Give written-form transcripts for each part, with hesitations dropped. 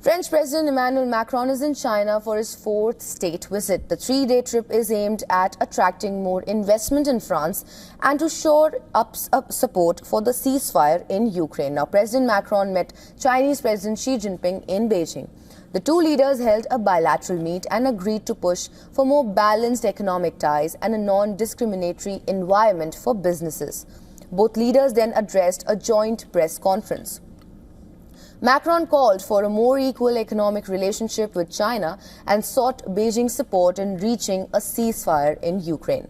French President Emmanuel Macron is in China for his fourth state visit. The three-day trip is aimed at attracting more investment in France and to shore up support for the ceasefire in Ukraine. Now, President Macron met Chinese President Xi Jinping in Beijing. The two leaders held a bilateral meet and agreed to push for more balanced economic ties and a non-discriminatory environment for businesses. Both leaders then addressed a joint press conference. Macron called for a more equal economic relationship with China and sought Beijing's support in reaching a ceasefire in Ukraine.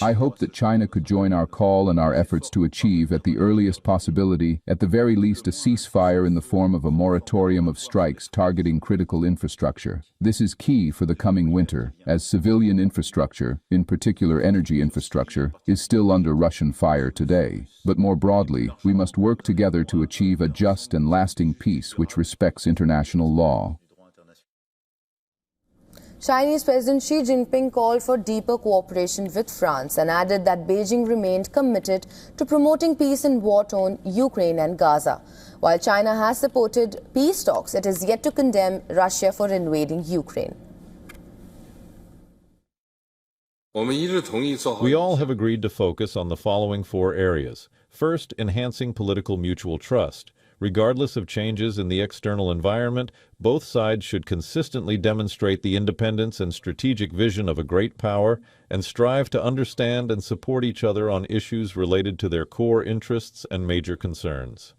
I hope that China could join our call and our efforts to achieve, at the earliest possibility, at the very least, a ceasefire in the form of a moratorium of strikes targeting critical infrastructure. This is key for the coming winter, as civilian infrastructure, in particular energy infrastructure, is still under Russian fire today. But more broadly, we must work together to achieve a just and lasting peace which respects international law. Chinese President Xi Jinping called for deeper cooperation with France and added that Beijing remained committed to promoting peace in war-torn Ukraine and Gaza. While China has supported peace talks, it is yet to condemn Russia for invading Ukraine. We all have agreed to focus on the following four areas. First, enhancing political mutual trust. Regardless of changes in the external environment, both sides should consistently demonstrate the independence and strategic vision of a great power and strive to understand and support each other on issues related to their core interests and major concerns.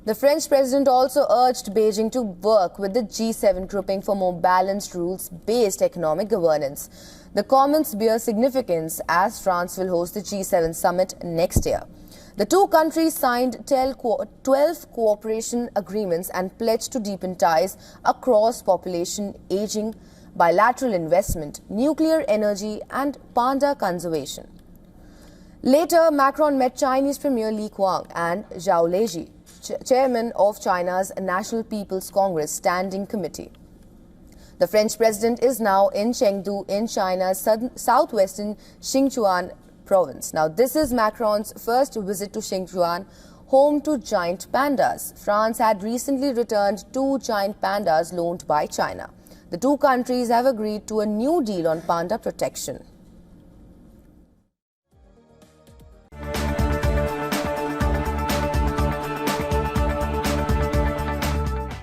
The French president also urged Beijing to work with the G7 grouping for more balanced rules-based economic governance. The comments bear significance as France will host the G7 summit next year. The two countries signed 12 cooperation agreements and pledged to deepen ties across population aging, bilateral investment, nuclear energy and panda conservation. Later, Macron met Chinese Premier Li Qiang and Zhao Leji, chairman of China's National People's Congress Standing Committee. The French president is now in Chengdu in China's southwestern Sichuan province. Now, this is Macron's first visit to Sichuan, home to giant pandas. France had recently returned 2 giant pandas loaned by China. The two countries have agreed to a new deal on panda protection.